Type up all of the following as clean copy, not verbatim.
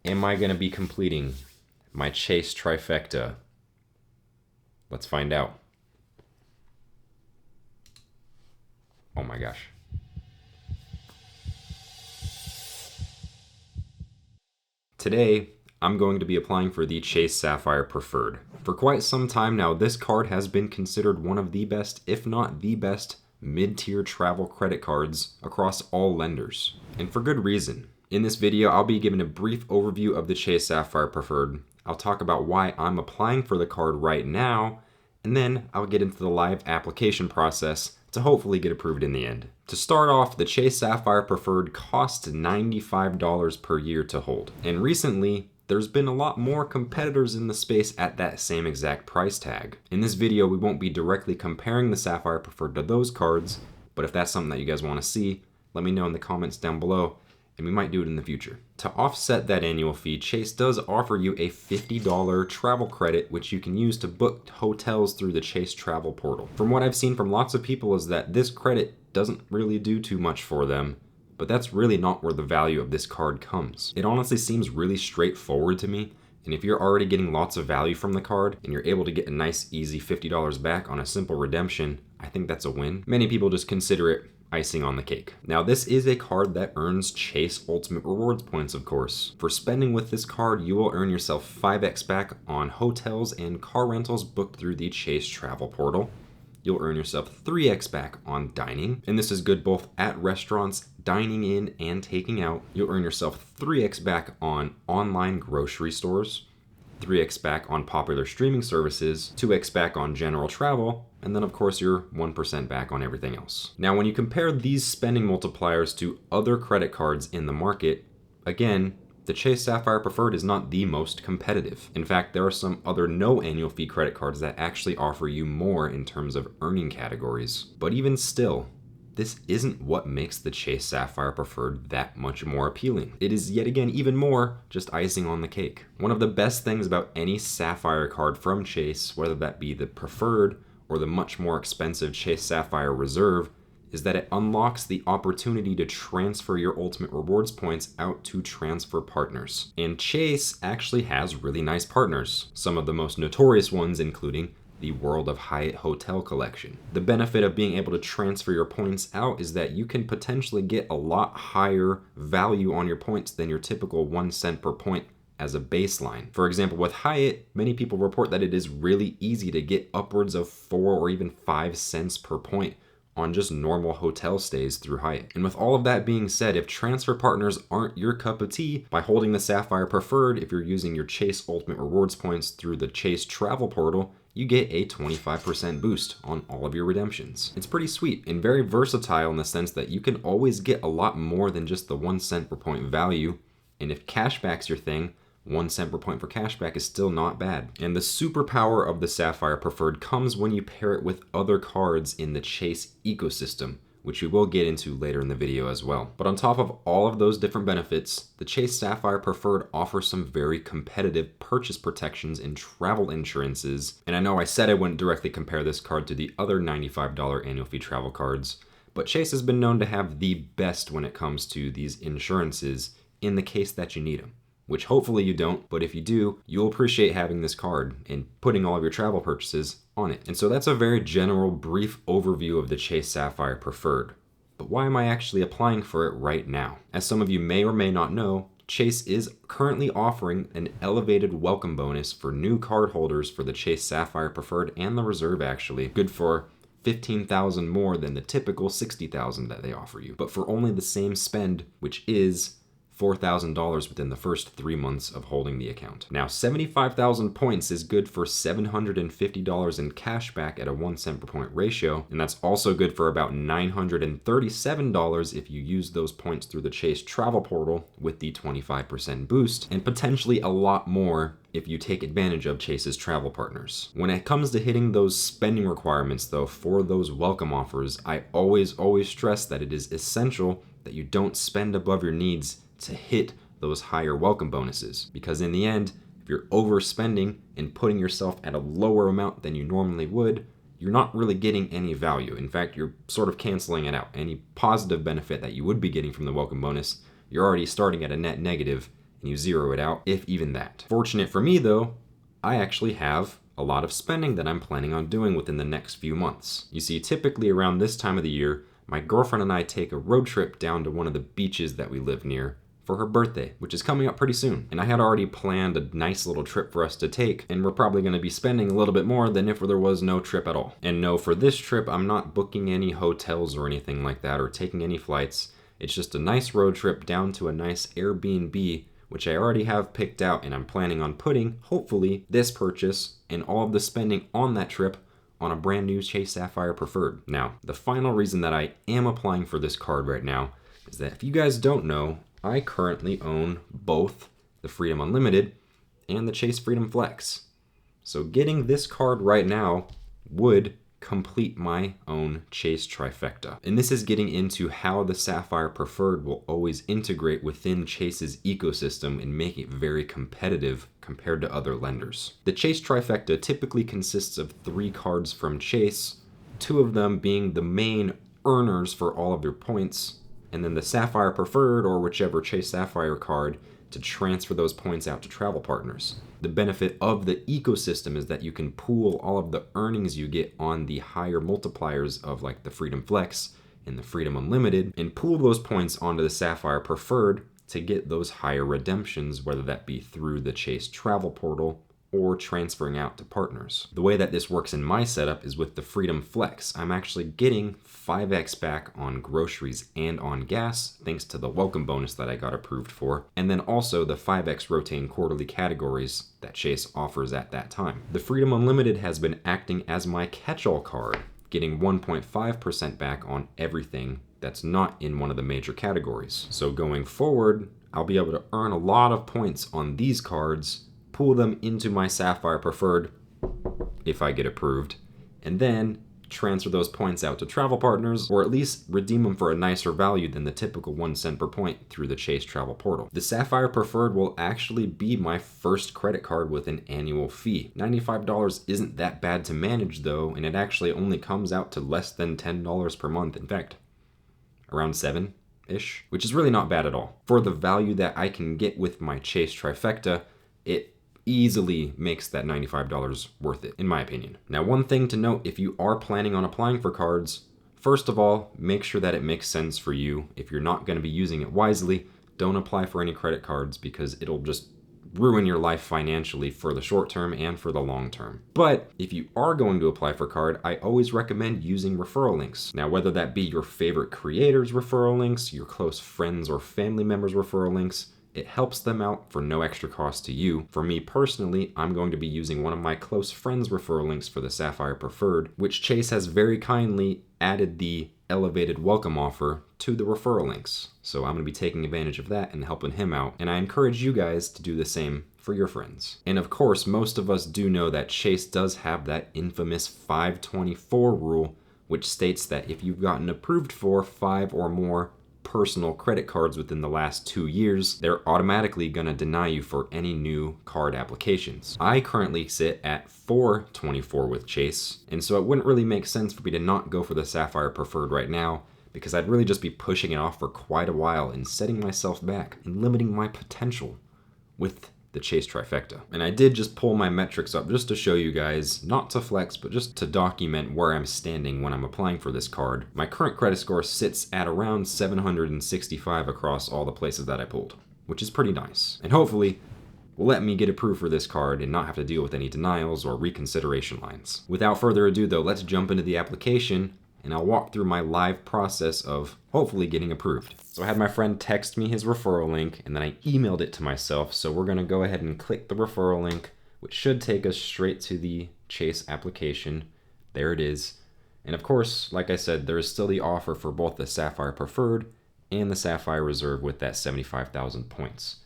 am I going to be completing my Chase Trifecta? Let's find out. Oh my gosh. Today, I'm going to be applying for the Chase Sapphire Preferred. For quite some time now, this card has been considered one of the best, if not the best, mid-tier travel credit cards across all lenders. And for good reason. In this video, I'll be giving a brief overview of the Chase Sapphire Preferred. I'll talk about why I'm applying for the card right now, and then I'll get into the live application process to hopefully get approved in the end. To start off, the Chase Sapphire Preferred costs $95 per year to hold. And recently, there's been a lot more competitors in the space at that same exact price tag. In this video, we won't be directly comparing the Sapphire Preferred to those cards, but if that's something that you guys want to see, let me know in the comments down below, and we might do it in the future. To offset that annual fee, Chase does offer you a $50 travel credit, which you can use to book hotels through the Chase travel portal. From what I've seen from lots of people is that this credit doesn't really do too much for them, but that's really not where the value of this card comes. It honestly seems really straightforward to me, and if you're already getting lots of value from the card and you're able to get a nice easy $50 back on a simple redemption, I think that's a win. Many people just consider it icing on the cake. Now, this is a card that earns Chase Ultimate Rewards points, of course. For spending with this card, you will earn yourself 5x back on hotels and car rentals booked through the Chase travel portal. You'll earn yourself 3x back on dining, and this is good both at restaurants, dining in, and taking out. You'll earn yourself 3x back on online grocery stores, 3x back on popular streaming services, 2x back on general travel, and then of course your 1% back on everything else. Now, when you compare these spending multipliers to other credit cards in the market, again, the Chase Sapphire Preferred is not the most competitive. In fact, there are some other no annual fee credit cards that actually offer you more in terms of earning categories. But even still, this isn't what makes the Chase Sapphire Preferred that much more appealing. It is yet again even more just icing on the cake. One of the best things about any Sapphire card from Chase, whether that be the Preferred or the much more expensive Chase Sapphire Reserve, is that it unlocks the opportunity to transfer your Ultimate Rewards points out to transfer partners. And Chase actually has really nice partners, some of the most notorious ones including the World of Hyatt Hotel Collection. The benefit of being able to transfer your points out is that you can potentially get a lot higher value on your points than your typical 1 cent per point as a baseline. For example, with Hyatt, many people report that it is really easy to get upwards of 4 or even 5 cents per point on just normal hotel stays through Hyatt. And with all of that being said, if transfer partners aren't your cup of tea, by holding the Sapphire Preferred, if you're using your Chase Ultimate Rewards points through the Chase travel portal, you get a 25% boost on all of your redemptions. It's pretty sweet and very versatile in the sense that you can always get a lot more than just the 1 cent per point value. And if cashback's your thing, 1 cent per point for cashback is still not bad. And the superpower of the Sapphire Preferred comes when you pair it with other cards in the Chase ecosystem, which we will get into later in the video as well. But on top of all of those different benefits, the Chase Sapphire Preferred offers some very competitive purchase protections in travel insurances. And I know I said I wouldn't directly compare this card to the other $95 annual fee travel cards, but Chase has been known to have the best when it comes to these insurances in the case that you need them. Which hopefully you don't, but if you do, you'll appreciate having this card and putting all of your travel purchases on it. And so that's a very general, brief overview of the Chase Sapphire Preferred. But why am I actually applying for it right now? As some of you may or may not know, Chase is currently offering an elevated welcome bonus for new card holders for the Chase Sapphire Preferred and the Reserve actually, good for $15,000 more than the typical $60,000 that they offer you, but for only the same spend, which is $4,000 within the first 3 months of holding the account. Now, 75,000 points is good for $750 in cash back at a 1 cent per point ratio, and that's also good for about $937 if you use those points through the Chase travel portal with the 25% boost, and potentially a lot more if you take advantage of Chase's travel partners. When it comes to hitting those spending requirements though for those welcome offers, I always stress that it is essential that you don't spend above your needs to hit those higher welcome bonuses, because in the end, if you're overspending and putting yourself at a lower amount than you normally would, you're not really getting any value. In fact, you're sort of canceling it out. Any positive benefit that you would be getting from the welcome bonus, you're already starting at a net negative, and you zero it out, if even that. Fortunate for me though, I actually have a lot of spending that I'm planning on doing within the next few months. You see, typically around this time of the year, my girlfriend and I take a road trip down to one of the beaches that we live near for her birthday, which is coming up pretty soon. And I had already planned a nice little trip for us to take, and we're probably gonna be spending a little bit more than if there was no trip at all. And no, for this trip, I'm not booking any hotels or anything like that or taking any flights. It's just a nice road trip down to a nice Airbnb, which I already have picked out, and I'm planning on putting, hopefully, this purchase and all of the spending on that trip on a brand new Chase Sapphire Preferred. Now, the final reason that I am applying for this card right now is that if you guys don't know, I currently own both the Freedom Unlimited and the Chase Freedom Flex. So getting this card right now would complete my own Chase Trifecta. And this is getting into how the Sapphire Preferred will always integrate within Chase's ecosystem and make it very competitive compared to other lenders. The Chase Trifecta typically consists of 3 cards from Chase, 2 of them being the main earners for all of your points, and then the Sapphire Preferred or whichever Chase Sapphire card to transfer those points out to travel partners. The benefit of the ecosystem is that you can pool all of the earnings you get on the higher multipliers of like the Freedom Flex and the Freedom Unlimited and pool those points onto the Sapphire Preferred to get those higher redemptions, whether that be through the Chase travel portal or transferring out to partners. The way that this works in my setup is with the Freedom Flex. I'm actually getting 5x back on groceries and on gas, thanks to the welcome bonus that I got approved for, and then also the 5x Rotain quarterly categories that Chase offers at that time. The Freedom Unlimited has been acting as my catch-all card, getting 1.5% back on everything that's not in one of the major categories. So going forward, I'll be able to earn a lot of points on these cards, pool them into my Sapphire Preferred if I get approved, and then transfer those points out to travel partners, or at least redeem them for a nicer value than the typical 1 cent per point through the Chase travel portal. The Sapphire Preferred will actually be my first credit card with an annual fee. $95 isn't that bad to manage though, and it actually only comes out to less than $10 per month. In fact, around 7-ish, which is really not bad at all. For the value that I can get with my Chase Trifecta, it easily makes that $95 worth it, in my opinion. Now, one thing to note, if you are planning on applying for cards, first of all, make sure that it makes sense for you. If you're not going to be using it wisely, don't apply for any credit cards because it'll just ruin your life financially for the short term and for the long term. But if you are going to apply for a card, I always recommend using referral links. Now, whether that be your favorite creators' referral links, your close friends or family members' referral links, it helps them out for no extra cost to you. For me personally, I'm going to be using one of my close friends' referral links for the Sapphire Preferred, which Chase has very kindly added the elevated welcome offer to the referral links. So I'm going to be taking advantage of that and helping him out. And I encourage you guys to do the same for your friends. And of course, most of us do know that Chase does have that infamous 524 rule, which states that if you've gotten approved for 5 or more personal credit cards within the last 2 years, they're automatically gonna deny you for any new card applications. I currently sit at 424 with Chase, and so it wouldn't really make sense for me to not go for the Sapphire Preferred right now, because I'd really just be pushing it off for quite a while and setting myself back and limiting my potential with the Chase Trifecta. And I did just pull my metrics up just to show you guys, not to flex, but just to document where I'm standing when I'm applying for this card. My current credit score sits at around 765 across all the places that I pulled, which is pretty nice. And hopefully will let me get approved for this card and not have to deal with any denials or reconsideration lines. Without further ado though, let's jump into the application and I'll walk through my live process of hopefully getting approved. So I had my friend text me his referral link and then I emailed it to myself. So we're gonna go ahead and click the referral link, which should take us straight to the Chase application. There it is. And of course, like I said, there is still the offer for both the Sapphire Preferred and the Sapphire Reserve with that 75,000 points.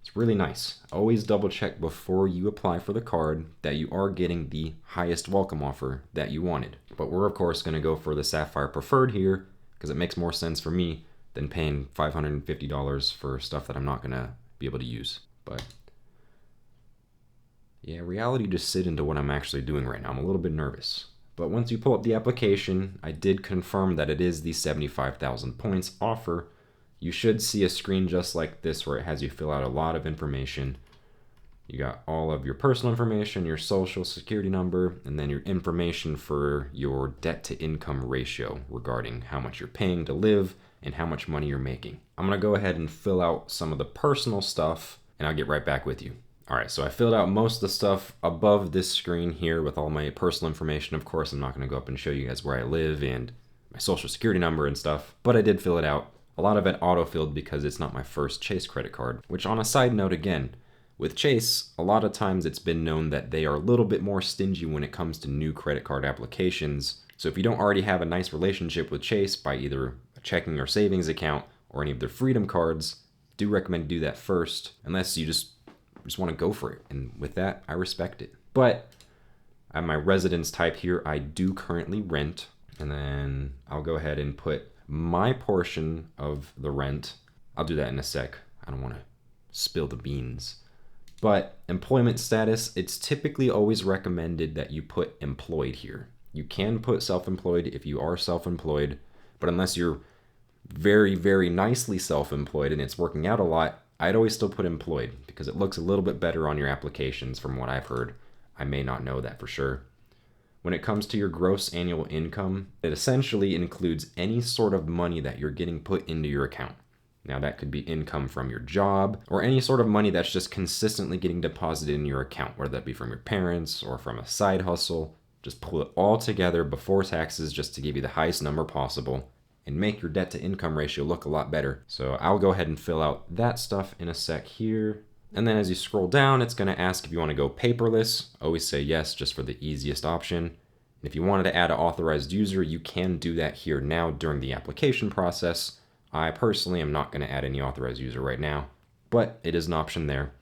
It's really nice. Always double check before you apply for the card that you are getting the highest welcome offer that you wanted. But we're of course gonna go for the Sapphire Preferred here because it makes more sense for me than paying $550 for stuff that I'm not gonna be able to use. But yeah, reality just sit into what I'm actually doing right now. I'm a little bit nervous. But once you pull up the application, I did confirm that it is the 75,000 points offer you should see a screen just like this where it has you fill out a lot of information. You got all of your personal information, your social security number, and then your information for your debt to income ratio regarding how much you're paying to live and how much money you're making. I'm gonna go ahead and fill out some of the personal stuff and I'll get right back with you. All right, so I filled out most of the stuff above this screen here with all my personal information. Of course, I'm not gonna go up and show you guys where I live and my social security number and stuff, but I did fill it out. A lot of it auto-filled because it's not my first Chase credit card, which on a side note again, with Chase, a lot of times it's been known that they are a little bit more stingy when it comes to new credit card applications. So if you don't already have a nice relationship with Chase by either a checking or savings account or any of their Freedom cards, do recommend do that first, unless you just want to go for it. And with that, I respect it. But I have my residence type here. I do currently rent, and then I'll go ahead and put my portion of the rent. I'll do that in a sec. I don't want to spill the beans. But employment status, it's typically always recommended that you put employed here. You can put self-employed if you are self-employed, but unless you're very, very nicely self-employed and it's working out a lot, I'd always still put employed because it looks a little bit better on your applications from what I've heard. I may not know that for sure. When it comes to your gross annual income, it essentially includes any sort of money that you're getting put into your account. Now that could be income from your job or any sort of money that's just consistently getting deposited in your account, whether that be from your parents or from a side hustle. Just pull it all together before taxes just to give you the highest number possible and make your debt to income ratio look a lot better. So I'll go ahead and fill out that stuff in a sec here. And then as you scroll down, it's gonna ask if you wanna go paperless. Always say yes, just for the easiest option. And if you wanted to add an authorized user, you can do that here now during the application process. I personally am not going to add any authorized user right now, but it is an option there.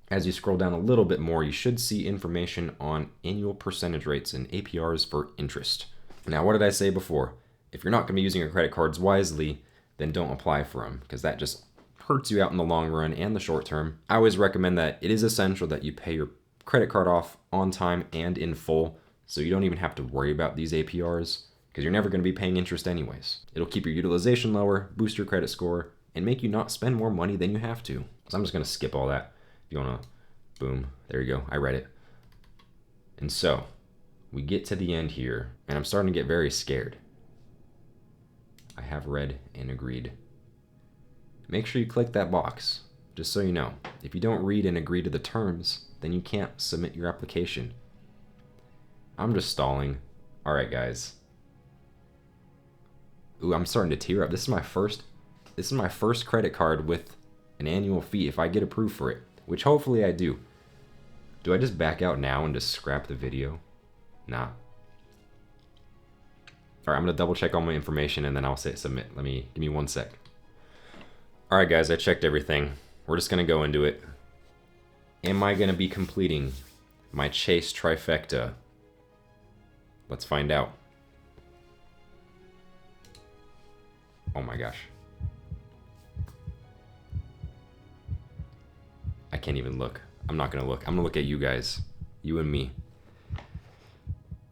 As you scroll down a little bit more, you should see information on annual percentage rates and APRs for interest. Now, what did I say before? If you're not going to be using your credit cards wisely, then don't apply for them because that just hurts you out in the long run and the short term. I always recommend that it is essential that you pay your credit card off on time and in full, so you don't even have to worry about these APRs. Because you're never going to be paying interest anyways. It'll keep your utilization lower, boost your credit score, and make you not spend more money than you have to. So I'm just going to skip all that. If you want to, boom, there you go, I read it. And so, we get to the end here, and I'm starting to get very scared. I have read and agreed. Make sure you click that box, just so you know. If you don't read and agree to the terms, then you can't submit your application. I'm just stalling. All right, guys. Ooh, I'm starting to tear up. This is my first credit card with an annual fee if I get approved for it, which hopefully I do. Do I just back out now and just scrap the video? Nah. All right, I'm gonna double check all my information and then I'll say submit. Give me 1 sec. All right, guys, I checked everything. We're just gonna go into it. Am I gonna be completing my Chase Trifecta? Let's find out. Oh my gosh. I can't even look. I'm not gonna look. I'm gonna look at you guys. You and me.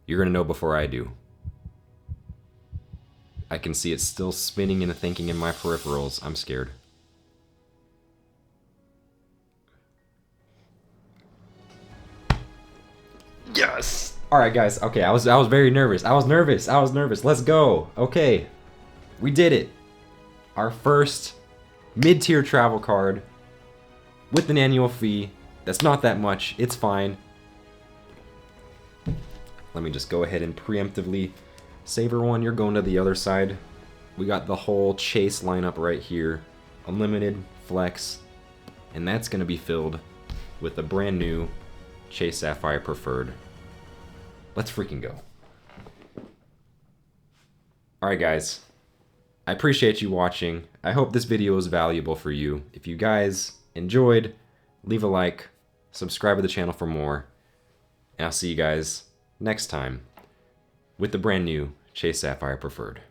You're gonna know before I do. I can see it still spinning and thinking in my peripherals. I'm scared. Yes! Alright guys, okay, I was very nervous. I was nervous. Let's go. Okay. We did it. Our first mid-tier travel card with an annual fee. That's not that much. It's fine. Let me just go ahead and preemptively save everyone. You're going to the other side. We got the whole Chase lineup right here. Unlimited, Flex, and that's going to be filled with a brand new Chase Sapphire Preferred. Let's freaking go. Alright guys. I appreciate you watching. I hope this video was valuable for you. If you guys enjoyed, leave a like, subscribe to the channel for more, and I'll see you guys next time with the brand new Chase Sapphire Preferred.